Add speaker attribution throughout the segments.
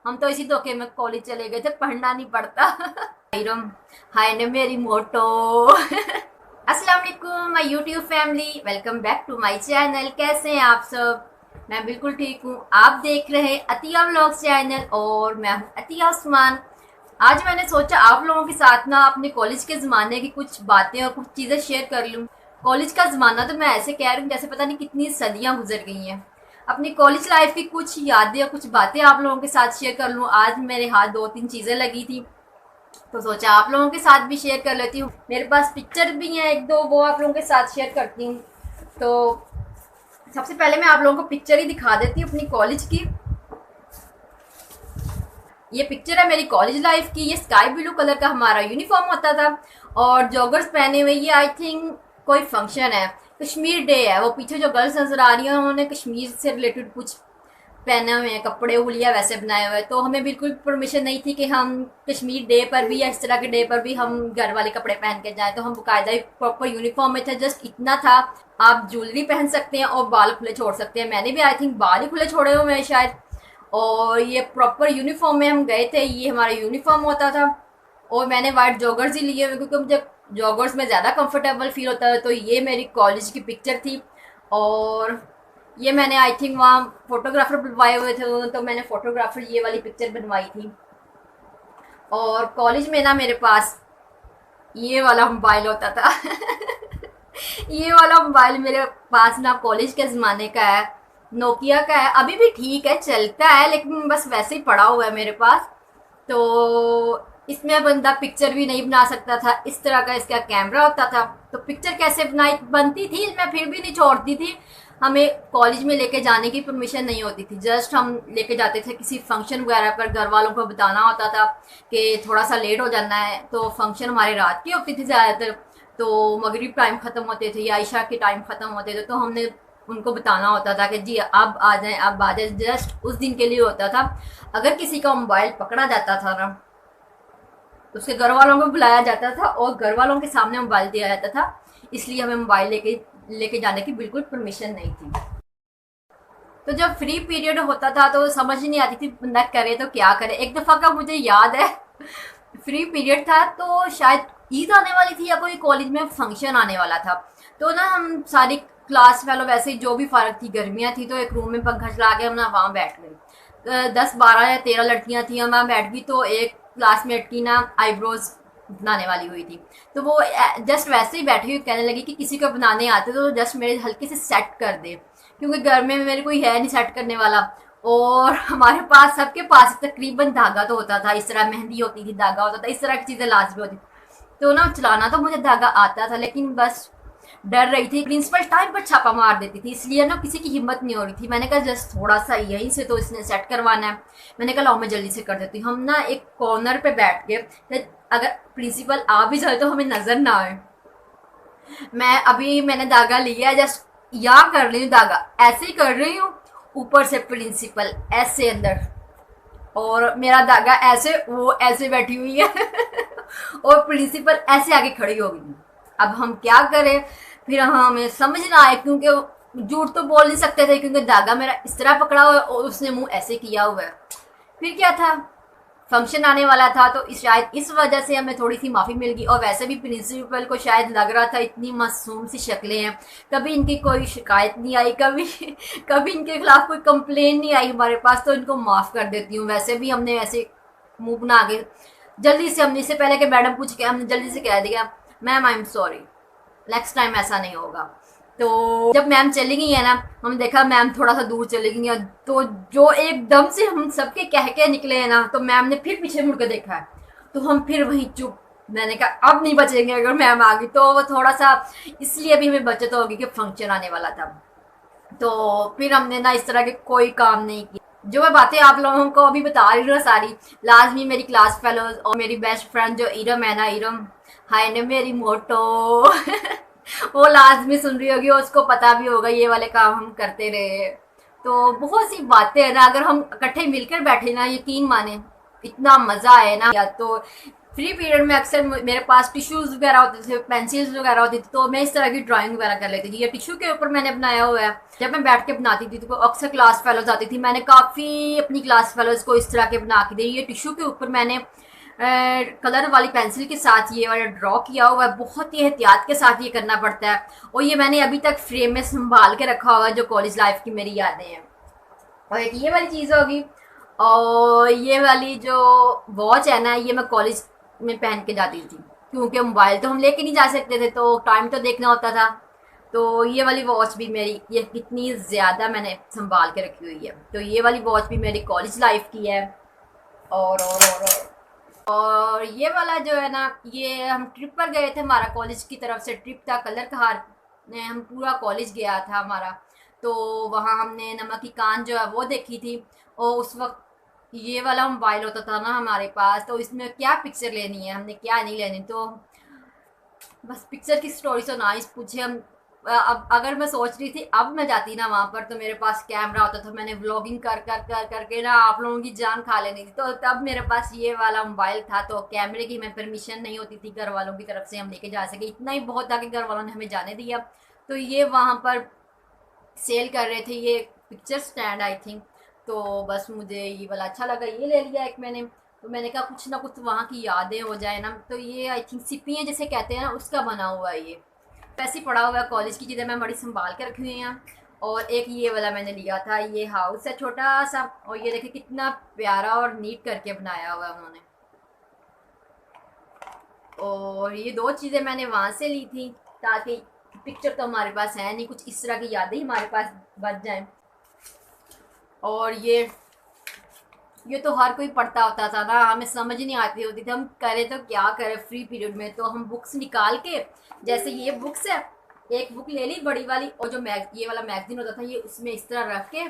Speaker 1: हम तो इसी धोखे में कॉलेज चले गए थे, पढ़ना नहीं पड़ता। इरम, हाय ने मेरी मोटो। अस्सलाम वालेकुम my YouTube family, welcome back to my channel. कैसे हैं आप सब? मैं बिल्कुल ठीक हूँ। आप देख रहे हैं अतिया व्लॉग्स चैनल और मैं हूँ अतिया उस्मान। आज मैंने सोचा आप लोगों के साथ ना अपने कॉलेज के ज़माने की कुछ बातें और कुछ चीज़ें शेयर कर लूँ। कॉलेज का ज़माना तो मैं ऐसे कह रही हूँ जैसे पता नहीं कितनी सदियाँ गुजर गई हैं। अपनी कॉलेज लाइफ की कुछ यादें और कुछ बातें आप लोगों के साथ शेयर कर लूँ। आज मेरे हाथ दो तीन चीज़ें लगी थी तो सोचा आप लोगों के साथ भी शेयर कर लेती हूँ। मेरे पास पिक्चर भी हैं एक दो, वो आप लोगों के साथ शेयर करती हूँ। तो सबसे पहले मैं आप लोगों को पिक्चर ही दिखा देती हूँ अपनी कॉलेज की। ये पिक्चर है मेरी कॉलेज लाइफ की। ये स्काई ब्लू कलर का हमारा यूनिफॉर्म होता था और जॉगर्स पहने हुए। ये आई थिंक कोई फंक्शन है, कश्मीर डे है। वो पीछे जो गर्ल्स नजर आ रही हैं उन्होंने कश्मीर से रिलेटेड कुछ पहने हुए हैं कपड़े, हुलिया वैसे बनाए हुए। तो हमें बिल्कुल परमिशन नहीं थी कि हम कश्मीर डे पर भी या इस तरह के डे पर भी हम घर वाले कपड़े पहन के जाएं। तो हम बाकायदा प्रॉपर यूनिफॉर्म में थे। जस्ट इतना था, आप ज्वेलरी पहन सकते हैं और बाल खुले छोड़ सकते हैं। मैंने भी आई थिंक बाल ही खुले छोड़े हुए हैं शायद। और ये प्रॉपर यूनिफॉर्म में हम गए थे। ये हमारा यूनिफॉर्म होता था और मैंने वाइट जॉगर्स ही लिए हुए क्योंकि मुझे जॉगर्स में ज़्यादा कंफर्टेबल फील होता है। तो ये मेरी कॉलेज की पिक्चर थी और ये मैंने आई थिंक वहाँ फोटोग्राफर बुलवाए हुए थे तो मैंने फोटोग्राफर ये वाली पिक्चर बनवाई थी। और कॉलेज में ना मेरे पास ये वाला मोबाइल होता था। ये वाला मोबाइल मेरे पास ना कॉलेज के ज़माने का है, नोकिया का है। अभी भी ठीक है, चलता है, लेकिन बस वैसे ही पड़ा हुआ है मेरे पास। तो इसमें बंदा पिक्चर भी नहीं बना सकता था, इस तरह का इसका कैमरा होता था। तो पिक्चर कैसे बनाई बनती थी मैं फिर भी नहीं छोड़ती थी। हमें कॉलेज में लेके जाने की परमिशन नहीं होती थी। जस्ट हम लेके जाते थे किसी फंक्शन वगैरह पर। घर वालों को बताना होता था कि थोड़ा सा लेट हो जाना है। तो फंक्शन हमारे रात की होती थी ज़्यादातर। तो मगरिब टाइम ख़त्म होते थे या इशा के टाइम ख़त्म होते थे। तो हमने उनको बताना होता था कि जी अब आ जाएं, अब आ जाए। जस्ट उस दिन के लिए होता था। अगर किसी का मोबाइल पकड़ा जाता था ना तो उसके घर वालों को बुलाया जाता था और घर वालों के सामने मोबाइल दिया जाता था। इसलिए हमें मोबाइल लेके लेके जाने की बिल्कुल परमिशन नहीं थी। तो जब फ्री पीरियड होता था तो समझ ही नहीं आती थी बंदा करे तो क्या करे। एक दफ़ा का मुझे याद है, फ्री पीरियड था तो शायद ईद आने वाली थी या कोई कॉलेज में फंक्शन आने वाला था। तो ना हम सारी क्लास फेलो वैसे ही जो भी फारग थी, गर्मियाँ थी, तो एक रूम में पंखा चला के हम ना वहाँ बैठ गए। 10 12 या 13 लड़कियाँ थी, हम वहाँ बैठ गई। तो एक क्लासमेट की ना आईब्रोज बनाने वाली हुई थी। तो वो जस्ट वैसे ही बैठी हुई कहने लगी कि किसी को बनाने आते तो जस्ट मेरे हल्के से सेट कर दे, क्योंकि घर में मेरे कोई है नहीं सेट करने वाला। और हमारे पास सबके पास तकरीबन धागा तो होता था, इस तरह मेहंदी होती थी, धागा होता था, इस तरह की चीज़ें लाजमी होती थी। तो ना चलाना तो मुझे धागा आता था, लेकिन बस डर रही थी। प्रिंसिपल टाइम पर छापा मार देती थी, इसलिए ना किसी की हिम्मत नहीं हो रही थी। मैंने कहा जस्ट थोड़ा सा यहीं से तो इसने सेट करवाना है। मैंने कहा लाओ मैं जल्दी से कर देती हूँ। हम ना एक कॉर्नर पे बैठ गए, अगर प्रिंसिपल आ भी जाए तो हमें नजर ना आए। मैंने धागा लिया, जस्ट यहाँ कर रही हूँ, धागा ऐसे ही कर रही हूँ। ऊपर से प्रिंसिपल ऐसे अंदर और मेरा धागा ऐसे, वो ऐसे बैठी हुई है। और प्रिंसिपल ऐसे आगे खड़ी हो गई। अब हम क्या करें? फिर हमें समझ ना आए, क्योंकि झूठ तो बोल नहीं सकते थे क्योंकि धागा मेरा इस तरह पकड़ा हुआ है और उसने मुंह ऐसे किया हुआ है। फिर क्या था, फंक्शन आने वाला था तो शायद इस वजह से हमें थोड़ी सी माफ़ी मिल गई। और वैसे भी प्रिंसिपल को शायद लग रहा था इतनी मासूम सी शक्लें हैं, कभी इनकी कोई शिकायत नहीं आई, कभी कभी इनके खिलाफ कोई कंप्लेन नहीं आई हमारे पास, तो इनको माफ़ कर देती हूँ। वैसे भी हमने ऐसे मुंह बना के जल्दी से, हमने इससे पहले कि मैडम पूछ के, हमने जल्दी से कह दिया ma'am I am sorry, next time ऐसा नहीं होगा। तो जब मैम चली गई है ना, हमने देखा मैम थोड़ा सा दूर चली गई है। तो जो एकदम से हम सबके कह के निकले हैं ना, तो मैम ने फिर पीछे मुड़ के देखा है। तो हम फिर वहीं चुप। मैंने कहा अब नहीं बचेंगे, अगर मैम आ गई तो वो थोड़ा सा इसलिए भी हमें बचत होगी कि फंक्शन आने वाला था। तो फिर हमने ना इस तरह के कोई काम नहीं किया। जो मैं बातें आप लोगों को अभी बता रही हूँ ना सारी, लाजमी मेरी क्लास फेलोज और मेरी बेस्ट फ्रेंड जो इरम है ना, इरम हाय ने मेरी मोटो। वो लाजमी सुन रही होगी, उसको पता भी होगा ये वाले काम हम करते रहे। तो बहुत सी बातें हैं ना, अगर हम इकट्ठे मिलकर बैठे ना, यकीन माने इतना मजा आए ना। या तो फ्री पीरियड में अक्सर मेरे पास टिश्यूज़ वगैरह होते थे, पेंसिल्स वगैरह होती थी, तो मैं इस तरह की ड्राइंग वगैरह कर लेती थी। ये टिश्यू के ऊपर मैंने बनाया हुआ है। जब मैं बैठ के बनाती थी तो अक्सर क्लास फेलोज आती थी, मैंने काफ़ी अपनी क्लास फेलोज को इस तरह के बना के दी। ये टिश्यू के ऊपर मैंने कलर वाली पेंसिल के साथ ये वाला ड्रॉ किया हुआ है। बहुत ही एहतियात के साथ ये करना पड़ता है, और ये मैंने अभी तक फ्रेम में संभाल के रखा हुआ है, जो कॉलेज लाइफ की मेरी यादें हैं। और एक ये वाली चीज़ होगी, और ये वाली जो वॉच है ना, ये मैं कॉलेज में पहन के जाती थी, क्योंकि मोबाइल तो हम लेके नहीं जा सकते थे, तो टाइम तो देखना होता था। तो ये वाली वॉच भी मेरी, ये कितनी ज़्यादा मैंने संभाल के रखी हुई है। तो ये वाली वॉच भी मेरी कॉलेज लाइफ की है। और ये वाला जो है ना, ये हम ट्रिप पर गए थे, हमारा कॉलेज की तरफ से ट्रिप था कलर कहार ने, हम पूरा कॉलेज गया था हमारा। तो वहाँ हमने नमक की कान जो है वो देखी थी। और उस वक्त ये वाला मोबाइल होता था ना हमारे पास, तो इसमें क्या पिक्चर लेनी है, हमने क्या नहीं लेनी, तो बस पिक्चर की स्टोरी तो ना ही पूछे हम। अब अगर मैं सोच रही थी अब मैं जाती ना वहाँ पर, तो मेरे पास कैमरा होता था, मैंने व्लॉगिंग कर कर कर करके ना आप लोगों की जान खा लेनी थी। तो तब मेरे पास ये वाला मोबाइल था, तो कैमरे की मैं परमिशन नहीं होती थी घर वालों की तरफ से हम लेके जा सके। इतना ही बहुत था कि घर वालों ने हमें जाने दिया। तो ये वहाँ पर सेल कर रहे थे ये पिक्चर स्टैंड आई थिंक। तो बस मुझे ये वाला अच्छा लगा, ये ले लिया एक मैंने। तो मैंने कहा कुछ ना कुछ वहाँ की यादें हो जाए ना। तो ये आई थिंक सिप्पियाँ जैसे कहते हैं ना, उसका बना हुआ है ये। वैसे ही पड़ा हुआ है, कॉलेज की चीज़ें मैं बड़ी संभाल के रखी हुई हैं। और एक ये वाला मैंने लिया था, ये हाउस है छोटा सा, और ये देखिए कितना प्यारा और नीट करके बनाया हुआ है उन्होंने। और ये दो चीज़ें मैंने वहाँ से ली थी, ताकि पिक्चर तो हमारे पास है नहीं, कुछ इस तरह की यादें ही हमारे पास बच जाएं। और ये तो हर कोई पढ़ता होता था ना, हमें समझ नहीं आती होती थी हम करें तो क्या करें फ्री पीरियड में। तो हम बुक्स निकाल के, जैसे ये बुक्स है, एक बुक ले ली बड़ी वाली, और जो ये वाला मैगजीन होता था ये उसमें इस तरह रख के,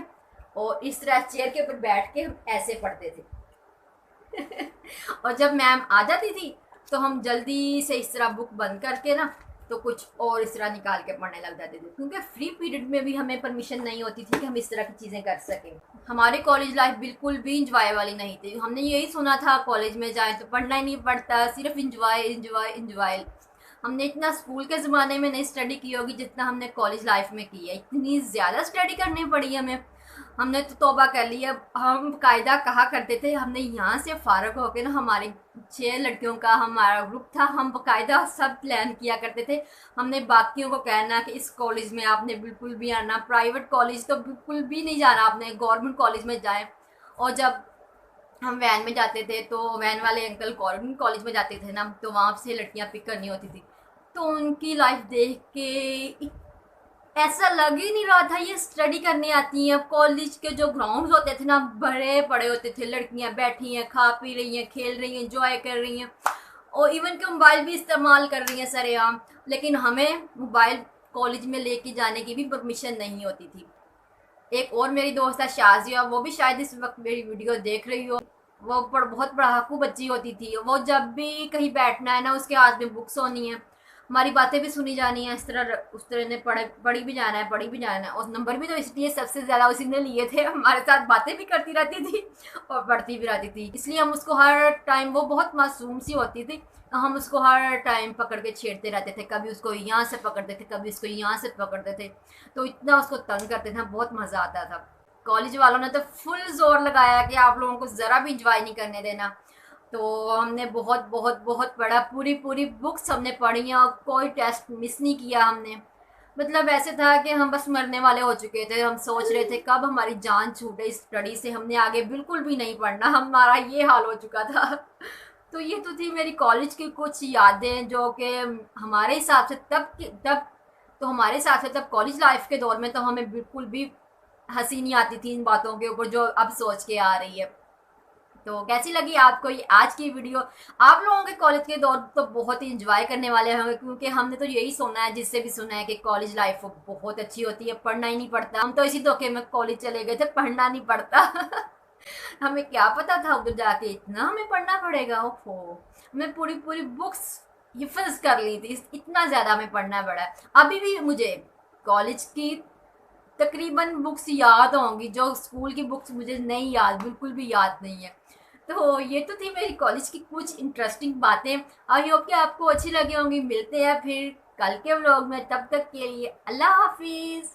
Speaker 1: और इस तरह चेयर के ऊपर बैठ के हम ऐसे पढ़ते थे। और जब मैम आ जाती थी तो हम जल्दी से इस तरह बुक बंद करके ना, तो कुछ और इस तरह निकाल के पढ़ने लग जाते थे, क्योंकि फ्री पीरियड में भी हमें परमिशन नहीं होती थी कि हम इस तरह की चीज़ें कर सकें। हमारी कॉलेज लाइफ बिल्कुल भी इंजॉय वाली नहीं थी। हमने यही सुना था कॉलेज में जाएं तो पढ़ना ही नहीं पड़ता, सिर्फ इंजॉय इंजॉय इंजॉय। हमने इतना स्कूल के ज़माने में नहीं स्टडी की होगी जितना हमने कॉलेज लाइफ में की है। इतनी ज़्यादा स्टडी करनी पड़ी हमें। हमने तो तौबा कर ली। अब हम कायदा कहा करते थे, हमने यहाँ से फ़ारग होकर ना, हमारे 6 लड़कियों का हमारा ग्रुप था, हम बाकायदा सब प्लान किया करते थे। हमने बाकियों को कहना कि इस कॉलेज में आपने बिल्कुल भी आना, प्राइवेट कॉलेज तो बिल्कुल भी नहीं जाना आपने, गवर्नमेंट कॉलेज में जाएं। और जब हम वैन में जाते थे तो वैन वाले अंकल गवर्नमेंट कॉलेज में जाते थे ना, तो वहाँ से लड़कियाँ पिक करनी होती थी। तो उनकी लाइफ देख के ऐसा लग ही नहीं रहा था ये स्टडी करने आती हैं। अब कॉलेज के जो ग्राउंड्स होते थे ना, बड़े पड़े होते थे, लड़कियां बैठी हैं, खा पी रही हैं, खेल रही हैं, एंजॉय कर रही हैं, और इवन के मोबाइल भी इस्तेमाल कर रही हैं सरेआम। लेकिन हमें मोबाइल कॉलेज में लेके जाने की भी परमिशन नहीं होती थी। एक और मेरी दोस्त है शाजिया, वो भी शायद इस वक्त मेरी वीडियो देख रही हो। वो बहुत पढ़ाकू बच्ची होती थी। वो जब भी कहीं बैठना है ना, उसके हाथ में बुक्स होनी है, हमारी बातें भी सुनी जानी है, इस तरह उस तरह ने पढ़ी भी जाना है, पढ़ी भी जाना है। और नंबर भी तो इसलिए सबसे ज़्यादा उसी ने लिए थे, हमारे साथ बातें भी करती रहती थी और पढ़ती भी रहती थी। इसलिए हम उसको हर टाइम, वो बहुत मासूम सी होती थी, हम उसको हर टाइम पकड़ के छेड़ते रहते थे। कभी उसको यहाँ से पकड़ते थे, कभी उसको यहाँ से पकड़ते थे, तो इतना उसको तंग करते थे, बहुत मज़ा आता था। कॉलेज वालों ने तो फुल जोर लगाया कि आप लोगों को ज़रा भी इंजॉय नहीं करने देना। तो हमने बहुत बहुत बहुत पढ़ा, पूरी पूरी बुक्स हमने पढ़ी हैं, और कोई टेस्ट मिस नहीं किया हमने। मतलब ऐसे था कि हम बस मरने वाले हो चुके थे। हम सोच रहे थे कब हमारी जान छूटे इस स्टडी से, हमने आगे बिल्कुल भी नहीं पढ़ना, हमारा ये हाल हो चुका था। तो ये तो थी मेरी कॉलेज की कुछ यादें, जो कि हमारे हिसाब से तब तो हमारे हिसाब से तब कॉलेज लाइफ के दौर में तो हमें बिल्कुल भी हंसी नहीं आती थी इन बातों के ऊपर, जो अब सोच के आ रही है। तो कैसी लगी आपको ये आज की वीडियो? आप लोगों के कॉलेज के दौर तो बहुत ही इंजॉय करने वाले होंगे, क्योंकि हमने तो यही सुना है, जिससे भी सुना है कि कॉलेज लाइफ बहुत अच्छी होती है, पढ़ना ही नहीं पड़ता। हम तो इसी धोखे में कॉलेज चले गए थे, पढ़ना नहीं पड़ता। हमें क्या पता था उधर जाके इतना हमें पढ़ना पड़ेगा। ओहो, मैं पूरी पूरी बुक्स हिफ्ज कर ली थी, इतना ज़्यादा हमें पढ़ना पड़ा है। अभी भी मुझे कॉलेज की तकरीबन बुक्स याद होंगी, जो स्कूल की बुक्स मुझे नहीं याद, बिल्कुल भी याद नहीं है। तो ये तो थी मेरी कॉलेज की कुछ इंटरेस्टिंग बातें। आई होप कि आपको अच्छी लगी होंगी। मिलते हैं फिर कल के व्लॉग में, तब तक के लिए अल्लाह हाफिज।